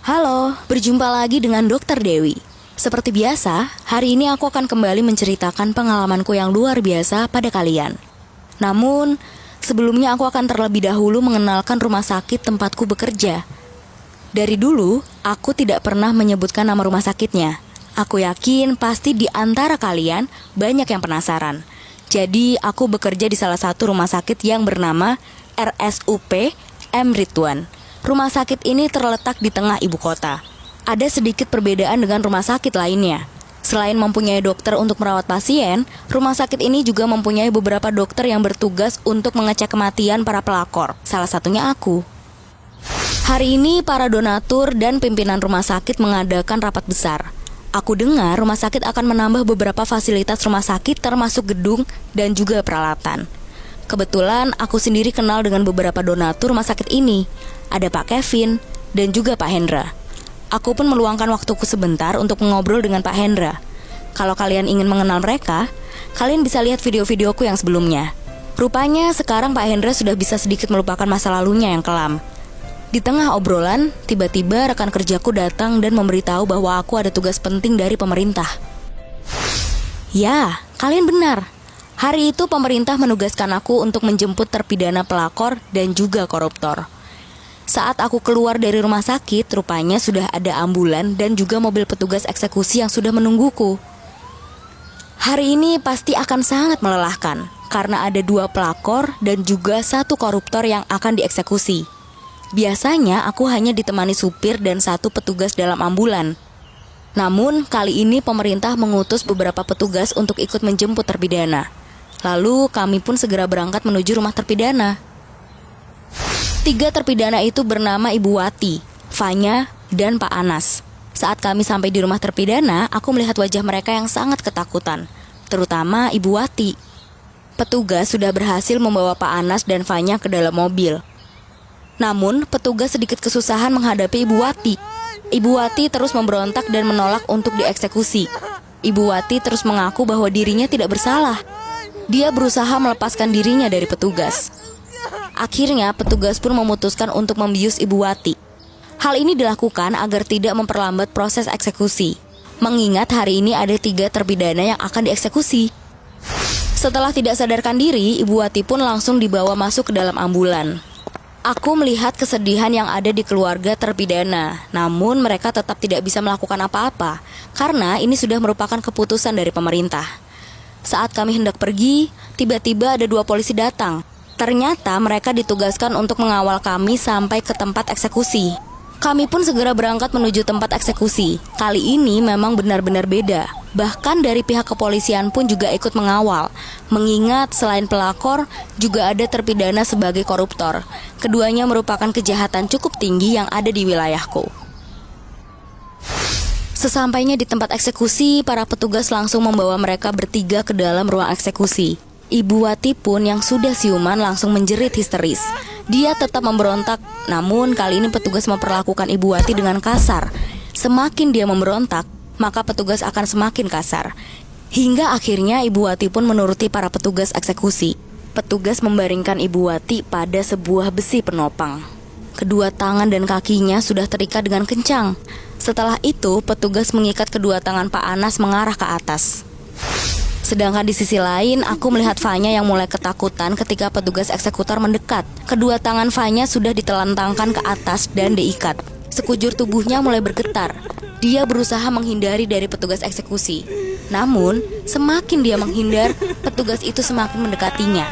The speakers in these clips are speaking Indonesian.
Halo, berjumpa lagi dengan Dokter Dewi. Seperti biasa, hari ini aku akan kembali menceritakan pengalamanku yang luar biasa pada kalian. Namun, sebelumnya aku akan terlebih dahulu mengenalkan rumah sakit tempatku bekerja. Dari dulu, aku tidak pernah menyebutkan nama rumah sakitnya. Aku yakin pasti di antara kalian banyak yang penasaran. Jadi, aku bekerja di salah satu rumah sakit yang bernama RSUP M. Ridwan. Rumah sakit ini terletak di tengah ibu kota. Ada sedikit perbedaan dengan rumah sakit lainnya. Selain mempunyai dokter untuk merawat pasien, rumah sakit ini juga mempunyai beberapa dokter yang bertugas untuk mengecek kematian para pelakor. Salah satunya aku. Hari ini para donatur dan pimpinan rumah sakit mengadakan rapat besar. Aku dengar rumah sakit akan menambah beberapa fasilitas rumah sakit termasuk gedung dan juga peralatan. Kebetulan aku sendiri kenal dengan beberapa donatur rumah sakit ini. Ada Pak Kevin dan juga Pak Hendra. Aku pun meluangkan waktuku sebentar untuk mengobrol dengan Pak Hendra. Kalau kalian ingin mengenal mereka, kalian bisa lihat video-videoku yang sebelumnya. Rupanya sekarang Pak Hendra sudah bisa sedikit melupakan masa lalunya yang kelam. Di tengah obrolan, tiba-tiba rekan kerjaku datang dan memberitahu bahwa aku ada tugas penting dari pemerintah. Ya, kalian benar. Hari itu pemerintah menugaskan aku untuk menjemput terpidana pelakor dan juga koruptor. Saat aku keluar dari rumah sakit, rupanya sudah ada ambulan dan juga mobil petugas eksekusi yang sudah menungguku. Hari ini pasti akan sangat melelahkan, karena ada 2 pelakor dan juga 1 koruptor yang akan dieksekusi. Biasanya aku hanya ditemani supir dan 1 petugas dalam ambulan. Namun kali ini pemerintah mengutus beberapa petugas untuk ikut menjemput terpidana. Lalu kami pun segera berangkat menuju rumah terpidana. 3 terpidana itu bernama Ibu Wati, Fanya, dan Pak Anas. Saat kami sampai di rumah terpidana, aku melihat wajah mereka yang sangat ketakutan, terutama Ibu Wati. Petugas sudah berhasil membawa Pak Anas dan Fanya ke dalam mobil. Namun, petugas sedikit kesusahan menghadapi Ibu Wati. Ibu Wati terus memberontak dan menolak untuk dieksekusi. Ibu Wati terus mengaku bahwa dirinya tidak bersalah. Dia berusaha melepaskan dirinya dari petugas. Akhirnya petugas pun memutuskan untuk membius Ibu Wati. Hal ini dilakukan agar tidak memperlambat proses eksekusi, mengingat hari ini ada 3 terpidana yang akan dieksekusi. Setelah tidak sadarkan diri, Ibu Wati pun langsung dibawa masuk ke dalam ambulan. Aku melihat kesedihan yang ada di keluarga terpidana, namun mereka tetap tidak bisa melakukan apa-apa, karena ini sudah merupakan keputusan dari pemerintah. Saat kami hendak pergi, tiba-tiba ada 2 polisi datang. Ternyata mereka ditugaskan untuk mengawal kami sampai ke tempat eksekusi. Kami pun segera berangkat menuju tempat eksekusi. Kali ini memang benar-benar beda. Bahkan dari pihak kepolisian pun juga ikut mengawal. Mengingat selain pelakor, juga ada terpidana sebagai koruptor. Keduanya merupakan kejahatan cukup tinggi yang ada di wilayahku. Sesampainya di tempat eksekusi, para petugas langsung membawa mereka bertiga ke dalam ruang eksekusi. Ibu Wati pun yang sudah siuman langsung menjerit histeris. Dia tetap memberontak, namun kali ini petugas memperlakukan Ibu Wati dengan kasar. Semakin dia memberontak, maka petugas akan semakin kasar. Hingga akhirnya Ibu Wati pun menuruti para petugas eksekusi. Petugas membaringkan Ibu Wati pada sebuah besi penopang. Kedua tangan dan kakinya sudah terikat dengan kencang. Setelah itu, petugas mengikat kedua tangan Pak Anas mengarah ke atas. Sedangkan di sisi lain, aku melihat Fanya yang mulai ketakutan ketika petugas eksekutor mendekat. Kedua tangan Fanya sudah ditelentangkan ke atas dan diikat. Sekujur tubuhnya mulai bergetar. Dia berusaha menghindari dari petugas eksekusi. Namun, semakin dia menghindar, petugas itu semakin mendekatinya.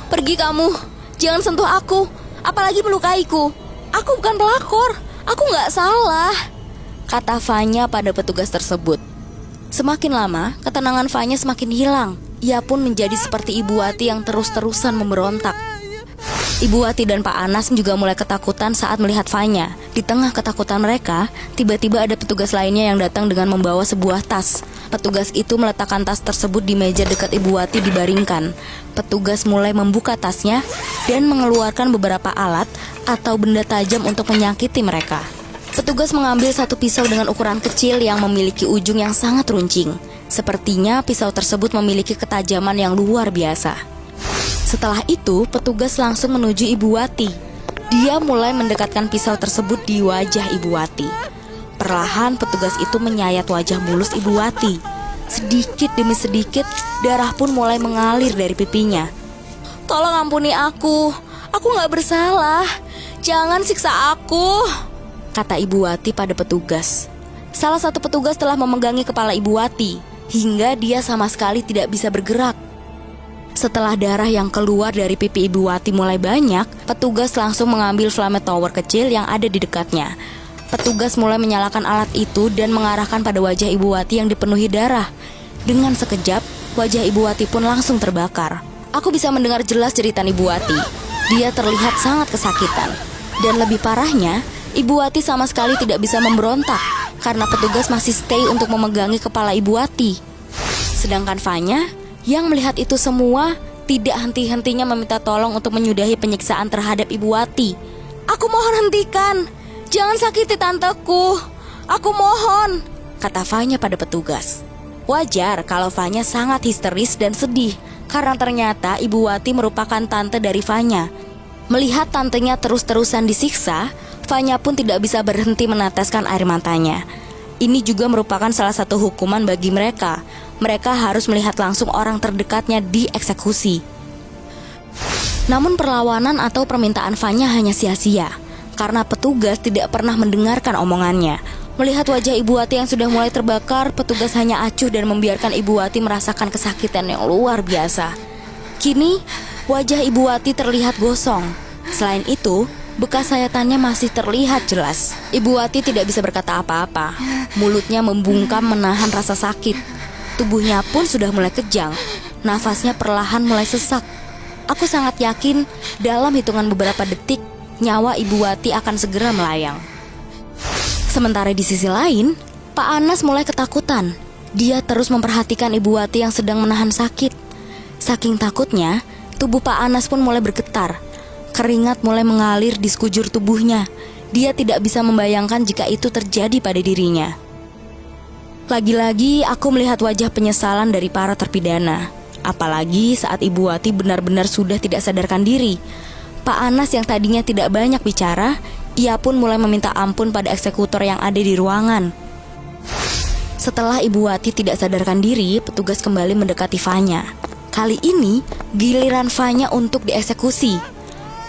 "Pergi kamu, jangan sentuh aku, apalagi melukaiku. Aku bukan pelakor, aku gak salah," kata Fanya pada petugas tersebut. Semakin lama, ketenangan Fanya semakin hilang. Ia pun menjadi seperti Ibu Wati yang terus-terusan memberontak. Ibu Wati dan Pak Anas juga mulai ketakutan saat melihat Fanya. Di tengah ketakutan mereka, tiba-tiba ada petugas lainnya yang datang dengan membawa sebuah tas. Petugas itu meletakkan tas tersebut di meja dekat Ibu Wati dibaringkan. Petugas mulai membuka tasnya dan mengeluarkan beberapa alat atau benda tajam untuk menyakiti mereka. Petugas mengambil 1 pisau dengan ukuran kecil yang memiliki ujung yang sangat runcing. Sepertinya pisau tersebut memiliki ketajaman yang luar biasa. Setelah itu, petugas langsung menuju Ibu Wati. Dia mulai mendekatkan pisau tersebut di wajah Ibu Wati. Perlahan petugas itu menyayat wajah mulus Ibu Wati. Sedikit demi sedikit darah pun mulai mengalir dari pipinya. "Tolong ampuni aku gak bersalah. Jangan siksa aku," kata Ibu Wati pada petugas. Salah satu petugas telah memegangi kepala Ibu Wati hingga dia sama sekali tidak bisa bergerak. Setelah darah yang keluar dari pipi Ibu Wati mulai banyak, petugas langsung mengambil flamethrower kecil yang ada di dekatnya. Petugas mulai menyalakan alat itu dan mengarahkan pada wajah Ibu Wati yang dipenuhi darah. Dengan sekejap, wajah Ibu Wati pun langsung terbakar. Aku bisa mendengar jelas jeritan Ibu Wati. Dia terlihat sangat kesakitan. Dan lebih parahnya, Ibu Wati sama sekali tidak bisa memberontak karena petugas masih stay untuk memegangi kepala Ibu Wati. Sedangkan Fanya yang melihat itu semua tidak henti-hentinya meminta tolong untuk menyudahi penyiksaan terhadap Ibu Wati. "Aku mohon hentikan. Jangan sakiti tanteku. Aku mohon," kata Fanya pada petugas. Wajar kalau Fanya sangat histeris dan sedih karena ternyata Ibu Wati merupakan tante dari Fanya. Melihat tantenya terus-terusan disiksa, Fanya pun tidak bisa berhenti meneteskan air matanya. Ini juga merupakan salah satu hukuman bagi mereka. Mereka harus melihat langsung orang terdekatnya dieksekusi. Namun perlawanan atau permintaan Fanya hanya sia-sia karena petugas tidak pernah mendengarkan omongannya. Melihat wajah Ibu Wati yang sudah mulai terbakar, petugas hanya acuh dan membiarkan Ibu Wati merasakan kesakitan yang luar biasa. Kini, wajah Ibu Wati terlihat gosong. Selain itu, bekas sayatannya masih terlihat jelas. Ibu Wati tidak bisa berkata apa-apa. Mulutnya membungkam menahan rasa sakit. Tubuhnya pun sudah mulai kejang. Nafasnya perlahan mulai sesak. Aku sangat yakin dalam hitungan beberapa detik nyawa Ibu Wati akan segera melayang. Sementara di sisi lain, Pak Anas mulai ketakutan. Dia terus memperhatikan Ibu Wati yang sedang menahan sakit. Saking takutnya, tubuh Pak Anas pun mulai bergetar. Keringat mulai mengalir di sekujur tubuhnya. Dia tidak bisa membayangkan jika itu terjadi pada dirinya. Lagi-lagi aku melihat wajah penyesalan dari para terpidana. Apalagi saat Ibu Wati benar-benar sudah tidak sadarkan diri. Pak Anas yang tadinya tidak banyak bicara, ia pun mulai meminta ampun pada eksekutor yang ada di ruangan. Setelah Ibu Wati tidak sadarkan diri, petugas kembali mendekati Fanya. Kali ini, giliran Fanya untuk dieksekusi.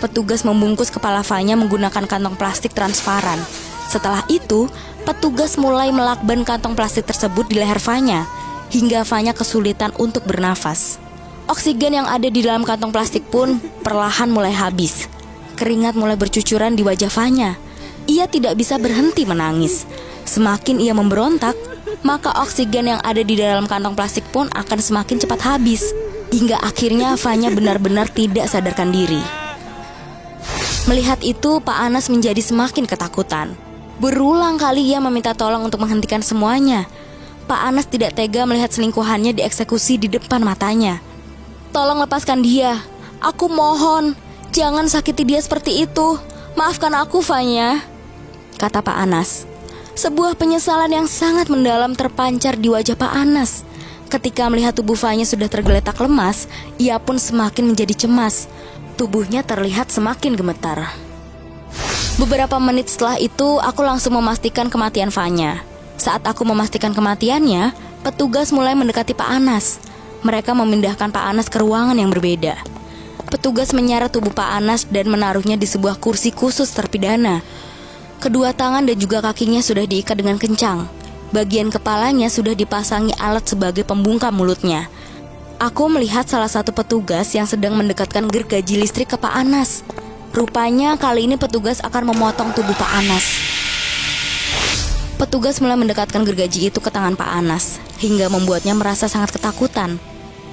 Petugas membungkus kepala Fanya menggunakan kantong plastik transparan. Setelah itu, petugas mulai melakban kantong plastik tersebut di leher Fanya, hingga Fanya kesulitan untuk bernafas. Oksigen yang ada di dalam kantong plastik pun perlahan mulai habis. Keringat mulai bercucuran di wajah Fanya. Ia tidak bisa berhenti menangis. Semakin ia memberontak, maka oksigen yang ada di dalam kantong plastik pun akan semakin cepat habis. Hingga akhirnya Fanya benar-benar tidak sadarkan diri. Melihat itu, Pak Anas menjadi semakin ketakutan. Berulang kali ia meminta tolong untuk menghentikan semuanya. Pak Anas tidak tega melihat selingkuhannya dieksekusi di depan matanya. "Tolong lepaskan dia. Aku mohon. Jangan sakiti dia seperti itu. Maafkan aku, Fanya," kata Pak Anas. Sebuah penyesalan yang sangat mendalam terpancar di wajah Pak Anas. Ketika melihat tubuh Fanya sudah tergeletak lemas, ia pun semakin menjadi cemas. Tubuhnya terlihat semakin gemetar. Beberapa menit setelah itu, aku langsung memastikan kematian Fanya. Saat aku memastikan kematiannya, petugas mulai mendekati Pak Anas. Mereka memindahkan Pak Anas ke ruangan yang berbeda. Petugas menyeret tubuh Pak Anas dan menaruhnya di sebuah kursi khusus terpidana. Kedua tangan dan juga kakinya sudah diikat dengan kencang. Bagian kepalanya sudah dipasangi alat sebagai pembungkam mulutnya. Aku melihat salah satu petugas yang sedang mendekatkan gergaji listrik ke Pak Anas. Rupanya kali ini petugas akan memotong tubuh Pak Anas. Petugas mulai mendekatkan gergaji itu ke tangan Pak Anas, hingga membuatnya merasa sangat ketakutan.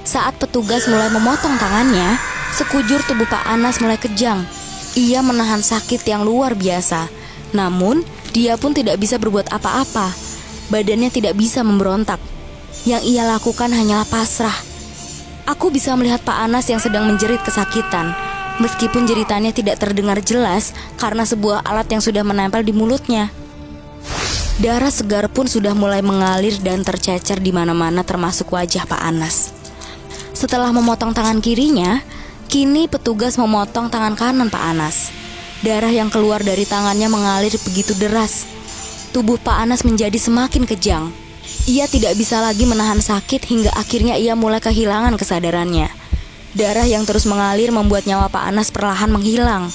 Saat petugas mulai memotong tangannya, sekujur tubuh Pak Anas mulai kejang. Ia menahan sakit yang luar biasa. Namun, dia pun tidak bisa berbuat apa-apa. Badannya tidak bisa memberontak. Yang ia lakukan hanyalah pasrah. Aku bisa melihat Pak Anas yang sedang menjerit kesakitan. Meskipun jeritannya tidak terdengar jelas karena sebuah alat yang sudah menempel di mulutnya. Darah segar pun sudah mulai mengalir dan tercecer di mana-mana termasuk wajah Pak Anas. Setelah memotong tangan kirinya, kini petugas memotong tangan kanan Pak Anas. Darah yang keluar dari tangannya mengalir begitu deras. tubuh Pak Anas menjadi semakin kejang. Ia tidak bisa lagi menahan sakit hingga akhirnya ia mulai kehilangan kesadarannya. Darah yang terus mengalir membuat nyawa Pak Anas perlahan menghilang.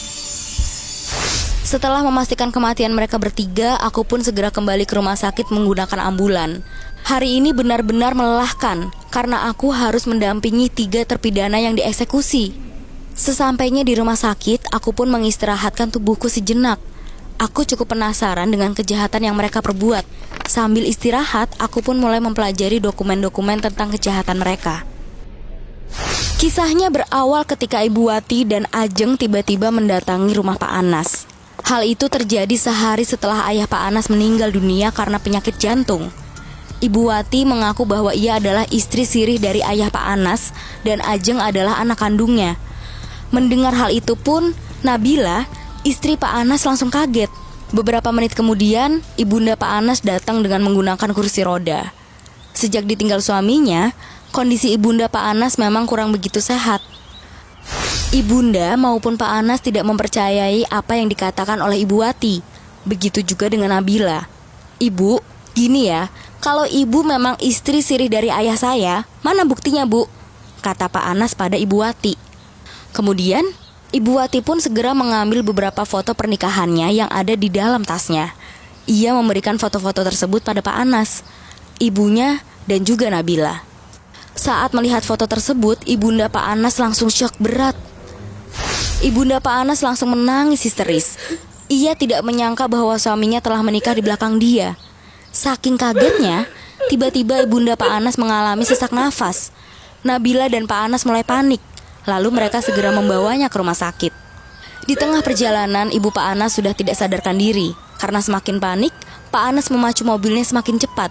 Setelah memastikan kematian mereka bertiga, aku pun segera kembali ke rumah sakit menggunakan ambulan. Hari ini benar-benar melelahkan karena aku harus mendampingi 3 terpidana yang dieksekusi. Sesampainya di rumah sakit, aku pun mengistirahatkan tubuhku sejenak. Aku cukup penasaran dengan kejahatan yang mereka perbuat. Sambil istirahat, aku pun mulai mempelajari dokumen-dokumen tentang kejahatan mereka. Kisahnya berawal ketika Ibu Wati dan Ajeng tiba-tiba mendatangi rumah Pak Anas. Hal itu terjadi sehari setelah ayah Pak Anas meninggal dunia karena penyakit jantung. Ibu Wati mengaku bahwa ia adalah istri sirih dari ayah Pak Anas dan Ajeng adalah anak kandungnya. Mendengar hal itu pun, Nabila, istri Pak Anas langsung kaget. Beberapa menit kemudian, ibunda Pak Anas datang dengan menggunakan kursi roda. Sejak ditinggal suaminya, kondisi ibunda Pak Anas memang kurang begitu sehat. Ibunda maupun Pak Anas tidak mempercayai apa yang dikatakan oleh Ibu Wati. Begitu juga dengan Nabila. "Ibu, gini ya, kalau ibu memang istri sirih dari ayah saya, mana buktinya, Bu?" kata Pak Anas pada Ibu Wati. Kemudian, Ibu Wati pun segera mengambil beberapa foto pernikahannya yang ada di dalam tasnya. Ia memberikan foto-foto tersebut pada Pak Anas, ibunya, dan juga Nabila. Saat melihat foto tersebut, ibunda Pak Anas langsung syok berat. Ibunda Pak Anas langsung menangis histeris. Ia tidak menyangka bahwa suaminya telah menikah di belakang dia. Saking kagetnya, tiba-tiba ibunda Pak Anas mengalami sesak nafas. Nabila dan Pak Anas mulai panik. Lalu mereka segera membawanya ke rumah sakit. Di tengah perjalanan, ibu Pak Anas sudah tidak sadarkan diri. Karena semakin panik, Pak Anas memacu mobilnya semakin cepat.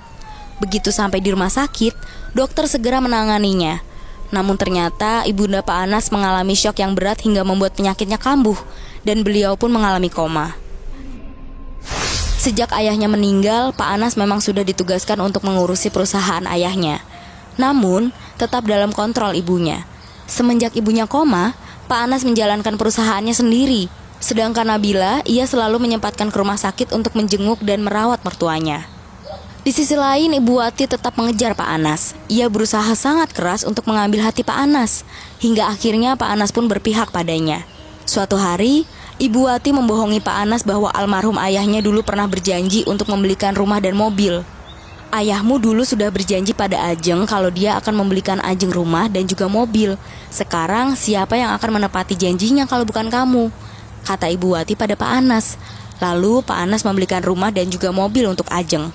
Begitu sampai di rumah sakit, dokter segera menanganinya. Namun ternyata ibunda Pak Anas mengalami syok yang berat hingga membuat penyakitnya kambuh, dan beliau pun mengalami koma. Sejak ayahnya meninggal, Pak Anas memang sudah ditugaskan untuk mengurusi perusahaan ayahnya. Namun, tetap dalam kontrol ibunya. Semenjak ibunya koma, Pak Anas menjalankan perusahaannya sendiri. Sedangkan Nabila, ia selalu menyempatkan ke rumah sakit untuk menjenguk dan merawat mertuanya. Di sisi lain, Ibu Wati tetap mengejar Pak Anas. Ia berusaha sangat keras untuk mengambil hati Pak Anas, hingga akhirnya Pak Anas pun berpihak padanya. Suatu hari, Ibu Wati membohongi Pak Anas bahwa almarhum ayahnya dulu pernah berjanji untuk membelikan rumah dan mobil. "Ayahmu dulu sudah berjanji pada Ajeng kalau dia akan membelikan Ajeng rumah dan juga mobil. Sekarang siapa yang akan menepati janjinya kalau bukan kamu?" kata Ibu Wati pada Pak Anas. Lalu Pak Anas membelikan rumah dan juga mobil untuk Ajeng.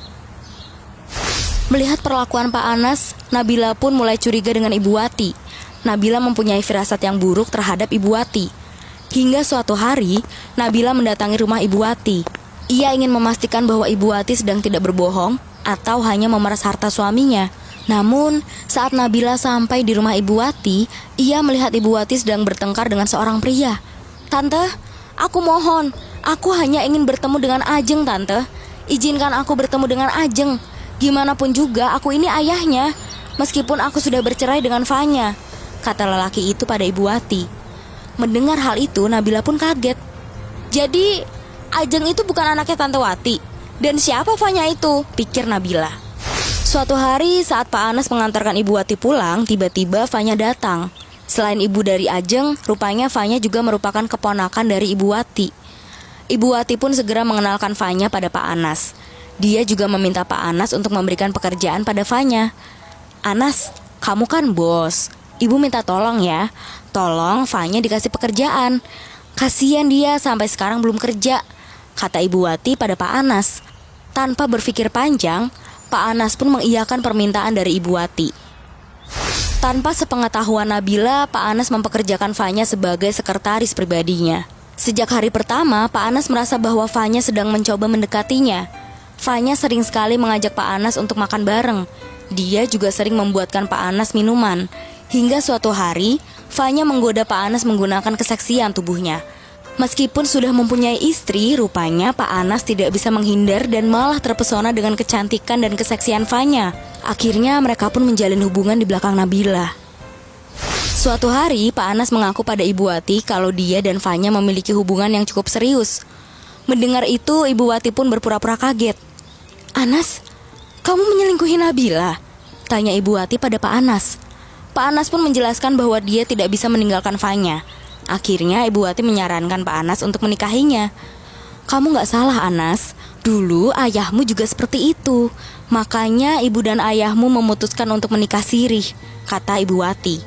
Melihat perlakuan Pak Anas, Nabila pun mulai curiga dengan Ibu Wati. Nabila mempunyai firasat yang buruk terhadap Ibu Wati. Hingga suatu hari, Nabila mendatangi rumah Ibu Wati. Ia ingin memastikan bahwa Ibu Wati sedang tidak berbohong atau hanya memeras harta suaminya. Namun, saat Nabila sampai di rumah Ibu Wati, ia melihat Ibu Wati sedang bertengkar dengan seorang pria. "Tante, aku mohon, aku hanya ingin bertemu dengan Ajeng, Tante. Izinkan aku bertemu dengan Ajeng. Gimana pun juga, aku ini ayahnya, meskipun aku sudah bercerai dengan Fanya," kata lelaki itu pada Ibu Wati. Mendengar hal itu, Nabila pun kaget. "Jadi, Ajeng itu bukan anaknya Tante Wati? Dan siapa Fanya itu?" pikir Nabila. Suatu hari saat Pak Anas mengantarkan Ibu Wati pulang, tiba-tiba Fanya datang. Selain ibu dari Ajeng, rupanya Fanya juga merupakan keponakan dari Ibu Wati. Ibu Wati pun segera mengenalkan Fanya pada Pak Anas. Dia juga meminta Pak Anas untuk memberikan pekerjaan pada Fanya. "Anas, kamu kan bos. Ibu minta tolong ya. Tolong Fanya dikasih pekerjaan. Kasihan dia sampai sekarang belum kerja," kata Ibu Wati pada Pak Anas. Tanpa berpikir panjang, Pak Anas pun mengiyakan permintaan dari Ibu Wati. Tanpa sepengetahuan Nabila, Pak Anas mempekerjakan Fanya sebagai sekretaris pribadinya. Sejak hari pertama, Pak Anas merasa bahwa Fanya sedang mencoba mendekatinya. Fanya sering sekali mengajak Pak Anas untuk makan bareng. Dia juga sering membuatkan Pak Anas minuman. Hingga suatu hari, Fanya menggoda Pak Anas menggunakan keseksian tubuhnya. Meskipun sudah mempunyai istri, rupanya Pak Anas tidak bisa menghindar dan malah terpesona dengan kecantikan dan keseksian Fanya. Akhirnya mereka pun menjalin hubungan di belakang Nabila. Suatu hari, Pak Anas mengaku pada Ibu Wati kalau dia dan Fanya memiliki hubungan yang cukup serius. Mendengar itu, Ibu Wati pun berpura-pura kaget. "Anas, kamu menyelingkuhi Nabila?" tanya Ibu Wati pada Pak Anas. Pak Anas pun menjelaskan bahwa dia tidak bisa meninggalkan Fanya. Akhirnya Ibu Wati menyarankan Pak Anas untuk menikahinya. "Kamu gak salah, Anas. Dulu ayahmu juga seperti itu. Makanya ibu dan ayahmu memutuskan untuk menikah sirih," kata Ibu Wati.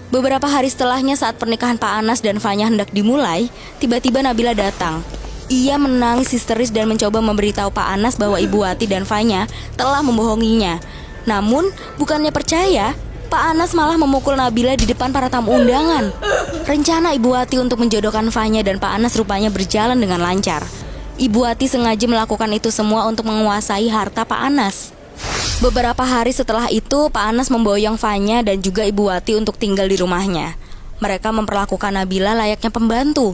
Beberapa hari setelahnya, saat pernikahan Pak Anas dan Fanya hendak dimulai, tiba-tiba Nabila datang. Ia menangis histeris dan mencoba memberitahu Pak Anas bahwa Ibu Wati dan Fanya telah membohonginya. Namun, bukannya percaya, Pak Anas malah memukul Nabila di depan para tamu undangan. Rencana Ibu Wati untuk menjodohkan Fanya dan Pak Anas rupanya berjalan dengan lancar. Ibu Wati sengaja melakukan itu semua untuk menguasai harta Pak Anas. Beberapa hari setelah itu, Pak Anas memboyong Fanya dan juga Ibu Wati untuk tinggal di rumahnya. Mereka memperlakukan Nabila layaknya pembantu.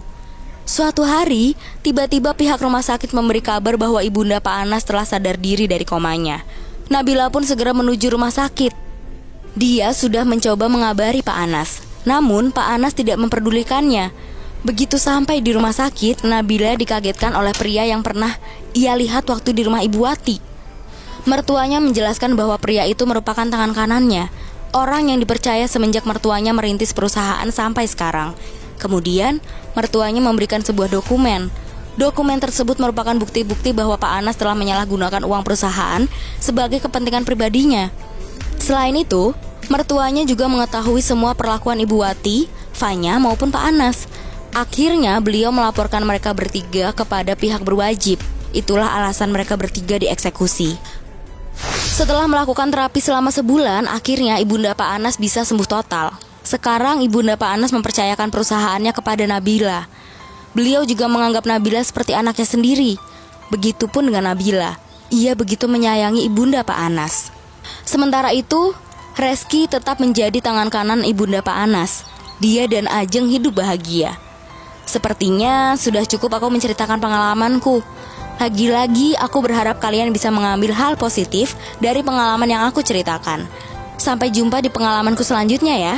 Suatu hari, tiba-tiba pihak rumah sakit memberi kabar bahwa ibunda Pak Anas telah sadar diri dari komanya. Nabila pun segera menuju rumah sakit. Dia sudah mencoba mengabari Pak Anas, namun Pak Anas tidak memperdulikannya. Begitu sampai di rumah sakit, Nabila dikagetkan oleh pria yang pernah ia lihat waktu di rumah Ibu Wati. Mertuanya menjelaskan bahwa pria itu merupakan tangan kanannya, orang yang dipercaya semenjak mertuanya merintis perusahaan sampai sekarang. Kemudian, mertuanya memberikan sebuah dokumen. Dokumen tersebut merupakan bukti-bukti bahwa Pak Anas telah menyalahgunakan uang perusahaan sebagai kepentingan pribadinya. Selain itu, mertuanya juga mengetahui semua perlakuan Ibu Wati, Fanya maupun Pak Anas. Akhirnya beliau melaporkan mereka bertiga kepada pihak berwajib. Itulah alasan mereka bertiga dieksekusi. Setelah melakukan terapi selama sebulan, akhirnya ibunda Pak Anas bisa sembuh total. Sekarang ibunda Pak Anas mempercayakan perusahaannya kepada Nabila. Beliau juga menganggap Nabila seperti anaknya sendiri. Begitupun dengan Nabila. Ia begitu menyayangi ibunda Pak Anas. Sementara itu, Reski tetap menjadi tangan kanan ibunda Pak Anas. Dia dan Ajeng hidup bahagia. Sepertinya sudah cukup aku menceritakan pengalamanku. Lagi-lagi aku berharap kalian bisa mengambil hal positif dari pengalaman yang aku ceritakan. Sampai jumpa di pengalamanku selanjutnya ya.